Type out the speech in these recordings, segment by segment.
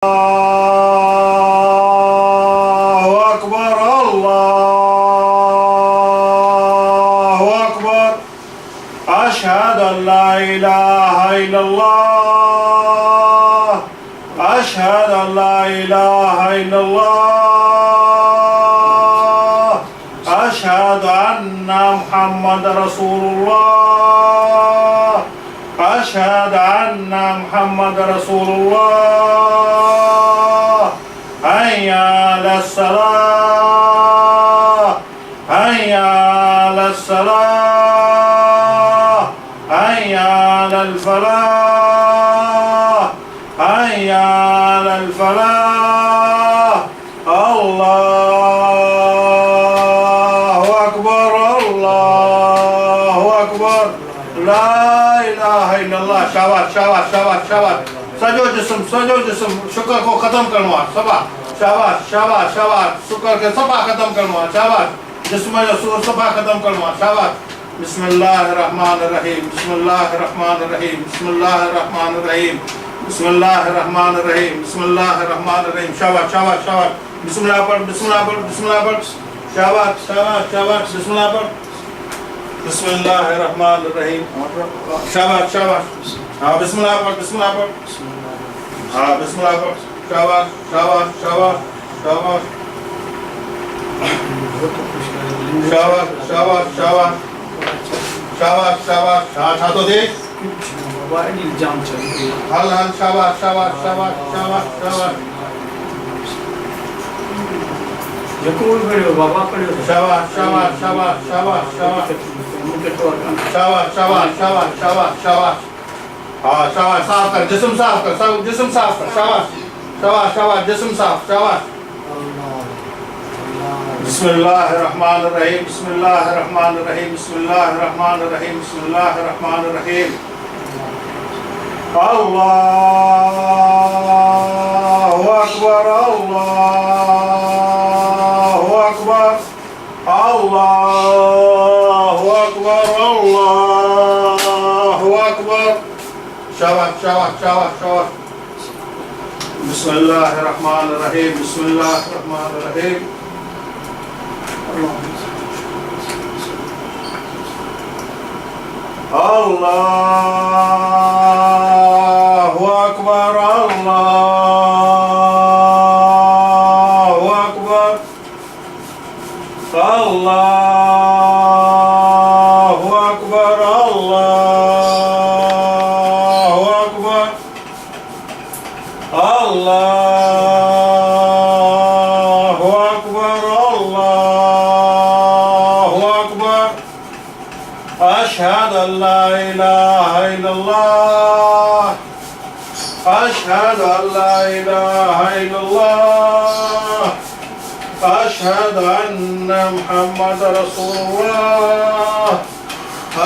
الله أكبر الله أكبر أشهد أن لا إله إلا الله أشهد أن لا إله إلا الله أشهد أن محمد رسول الله أشهد أن محمد رسول الله هيا على الصلاة هيا على الصلاة هيا على الفلاح هيا على الفلاح الله أكبر الله أكبر لا إله إلا الله शाबाश शाबाश शाबाश शाबाश सजो जिस्म शुक्र को खत्म करना सबा शाबाश शाबाश शाबाश शुक्र के सफा खत्म करना शाबाश जिस्म रसूल सफा खत्म करना शाबाश बिस्मिल्लाहिर्रहमानिर्रहीम बिस्मिल्लाहिर्रहमानिर्रहीम बिस्मिल्लाहिर्रहमानिर्रहीम बिस्मिल्लाहिर्रहमानिर्रहीम बिस्मिल्लाहिर्रहमानिर्रहीम शाबाश शाबाश शाबाश बिस्मिल्लाह पर शाबाश शाबाश शाबाश बिस्मिल्लाह पर बिस्मिल्लाहिर्रहमानिर्रहीम शाबाश शाबाश हाँ बिस्मिल्लाह पर हाँ बिस्मिल्लाह पर शाबाश शाबाश शाबाश शाबाश शाबाश शाबाश शाबाश शाबाश शाबाश हाँ छातो देख हल हल शाबाश शाबाश शाबाश शाबाश शाबाश बाबा पढ़ो शाबाश शाबाश शाबाश शाबाश शाबाश शाबाश शाबाश शाबाश शाबाश शाबाश हाँ शाबाश साफ कर जिस्म साफ कर जिस्म साफ कर शाबाश शाबाश शाबाश जिस्म साफ शाबाश बिस्मिल्लाहिर्रहमानिर्रहीम बिस्मिल्लाहिर्रहमानिर्रहीम बिस्मिल्लाहिर्रहमानिर्रहीम बिस्मिल्लाहिर्रहमानिर्रहीम अल्लाहु अकबर अल्लाहु अकबर अल्लाहु अकबर अल्लाहु अकबर शाबाश शाबाश शाबाश शाबाश बिस्मिल्लाहिर्रहमानिर्रहीम बिस्मिल्लाहिर्रहमानिर्रहीम अल्लाहु अकबर अल्लाहु अकबर अल्लाहु अकबर अल्लाहु अकबर अल्लाहु अकबर अल्लाहु अकबर अशहदु अल्ला इलाहा इल्लल्लाह अशहदु अल्ला इलाहा इल्लल्लाह अशहदु अन्ना मुहम्मद रसूलुल्लाह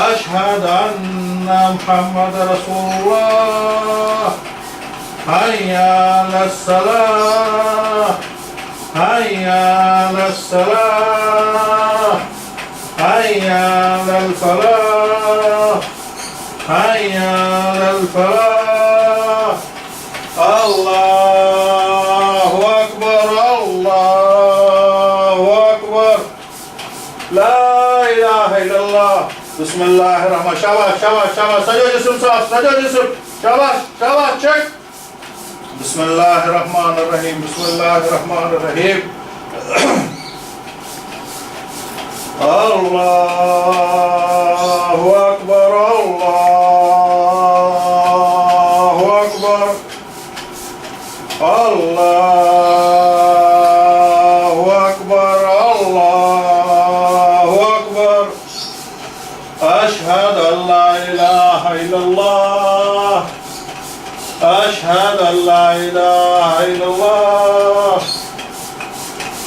अशहदु अन्ना मुहम्मद रसूलुल्लाह हय्या अलस सलाह हय्या अलस सलाह हय्या अलल फलाह हय्या अलल फलाह अल्लाहु अकबर अल्लाहु अकबर ला इलाहा इल्लल्लाह बिस्मिल्लाहिर्रहमान शाबाश शाबाश शाबाश सजो जिस्म साफ सजो जिस्म शाबाश शाबाश चेक बिस्मिल्लाहिर्रहमानिर्रहीम बिस्मिल्लाहिर्रहमानिर्रहीम अल्लाहु अकबर अल्लाहु अकबर अल्लाहु अकबर अल्लाहु अकबर अशहदु अल्ला इलाहा इल्लल्लाह अशहदु अल्ला इलाहा इल्लल्लाह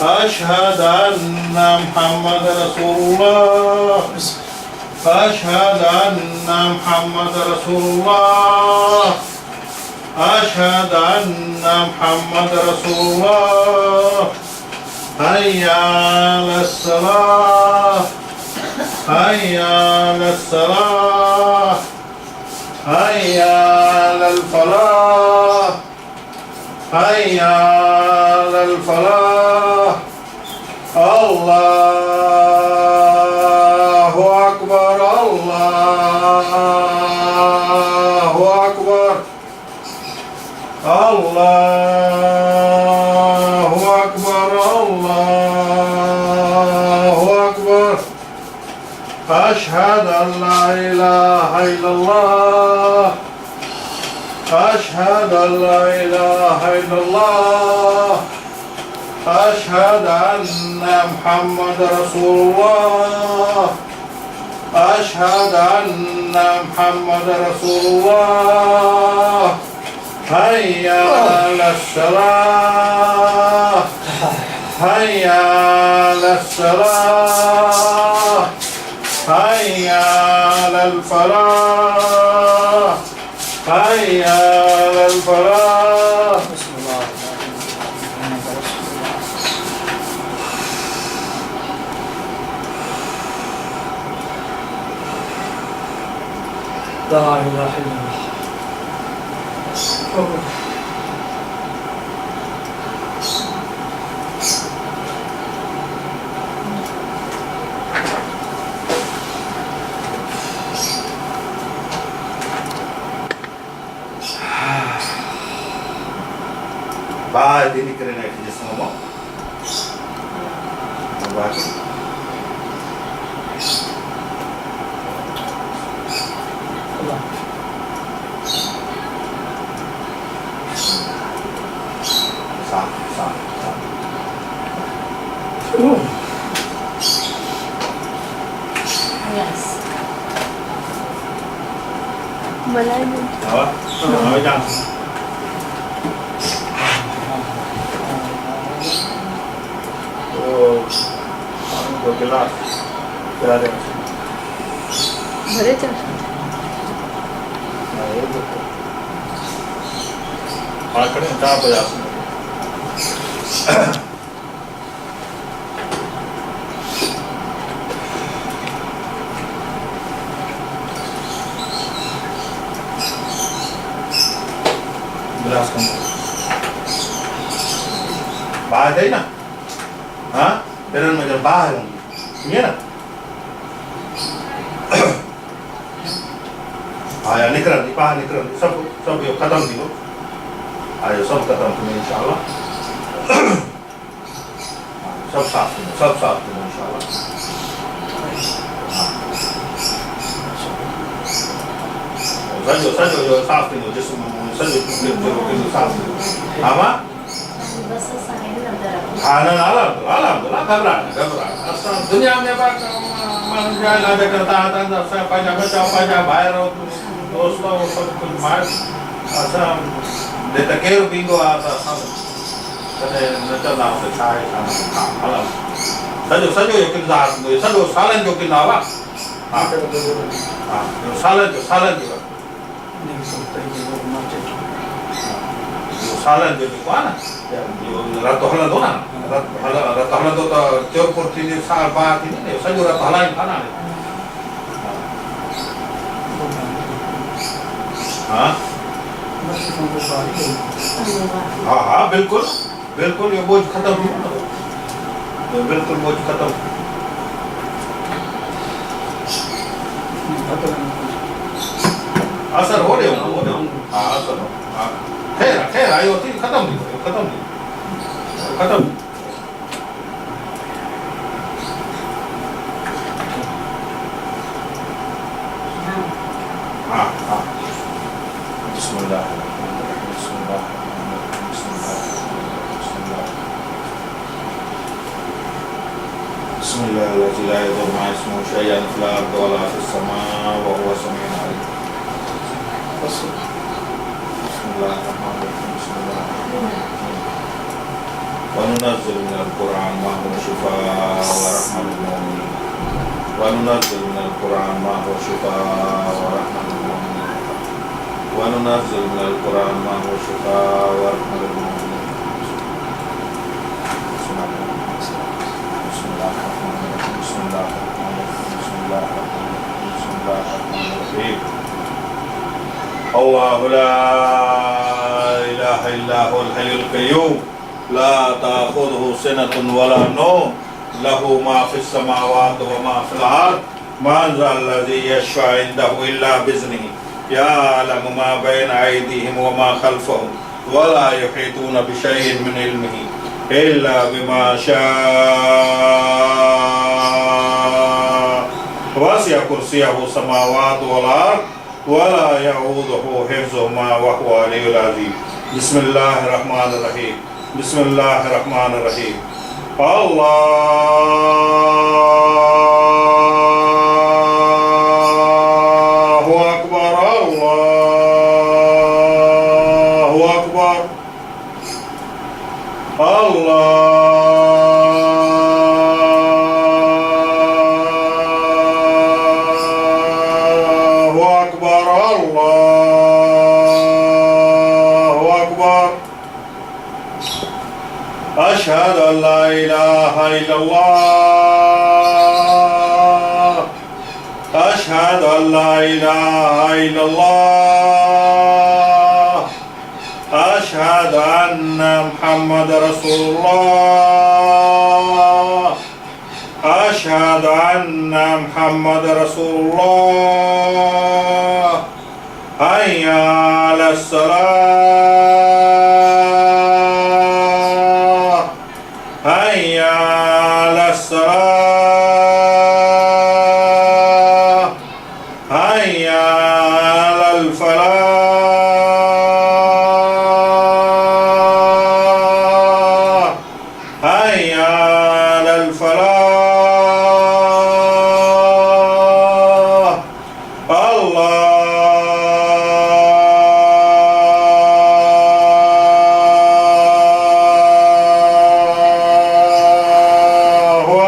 أشهد أن محمد رسول الله أشهد أن محمد رسول الله أشهد أن محمد رسول الله هيا على الصلاة هيا على الصلاة هيا على الفلاح حي على الفلاح. الله أكبر الله أكبر الله أكبر الله أكبر. أشهد أن لا إله إلا الله. أشهد أن لا إله إلا الله. أشهد أن محمد رسول الله. أشهد أن محمد رسول الله. حي على الصلاة. حي على الصلاة. حي على الفلاح. حي على الفلاح. بسم الله محمد رسول الله. لا إله إلا الله. بعد ini keren aja just ngomong. Baik. Allah. Sah. Yes. Malayo. Apa? Apa jangan. तो गिलास क्या दे भरे चल करें चार बजा गिलास कम बाहर है ना. हाँ बेरन में जब बाहर होंगे ये ना आया निकल बाहर निकल सब ये खत्म भी हो आया सब खत्म करें इंशाल्लाह. सब साफ करें इंशाल्लाह. सजो जो साफ करो जिसम सजो साफ करो. हाँ बस सांगेल नंतर alhamdulillah घबरा असं दुनिया में मन जाए ना करता आता है सब पाजा बचा पाजा बाहर हो दोस्तों वो सब कुछ मार असं देता केर बिंगो आता सब कने नचना होते चाय खाना हां सजो ये किरदार सजो सालन जो किनावा हां सालन जो नहीं सकता ये लोग मर्चे सालन जो को ना Ratu Halando na, Ratu Halando to jauh portini sar baat ini, saya Ratu Halain kana ni. हाँ हाँ बिल्कुल ये बोझ खत्म हुआ, बिल्कुल बोझ खत्म. असर हो रहे हो हाँ असर हो हाँ ठहर आई होती खत्म नहीं हाँ बिस्मिल्लाह बिस्मिल्लाह ला यदुर मा इसमुहु शय'अन फिल अर्दि वला फिस समा'i व हुवा समीउन अलीम. وننزل من القرآن ما هو شفاء ورحمة للمؤمنين. وننزل من القرآن ما هو شفاء ورحمة للمؤمنين. وننزل من القرآن ما هو شفاء ورحمة للمؤمنين. بسم الله الرحمن الرحيم. بسم الله الرحمن الرحيم. بسم الله الرحمن الرحيم. بسم الله الرحمن الرحيم. الله لا إله إلا هو الحي القيوم لا تأخذه سنة ولا نوم له ما في السماوات وما في الأرض من ذا الذي يشفع عنده إلا بإذنه يعلم ما بين أيديهم وما خلفهم ولا يحيطون بشيء من علمه إلا بما شاء وسع كرسيه السماوات والأرض ولا يعوده حفظهما وهو العلي العظيم بسم الله الرحمن الرحيم بسم الله الرحمن الرحيم الله أكبر الله أكبر الله أكبر الله أكبر أشهد أن لا إله إلا الله أشهد أن لا إله إلا الله أشهد أن محمد رسول الله أشهد أن محمد رسول الله حي على الصلاة حي على الصلاة حي على الفلاح حي على الفلاح الله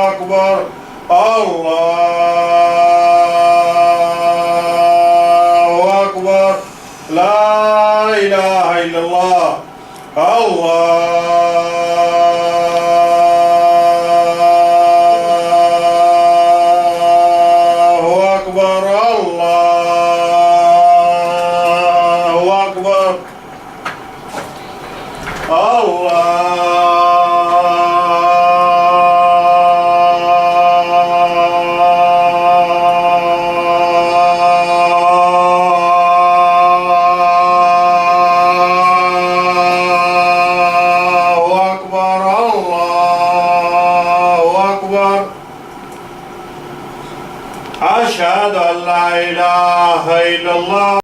أكبر الله أكبر لا إله إلا الله الله أكبر الله أكبر الله أكبر الله أكبر أشهد أن لا إله إلا الله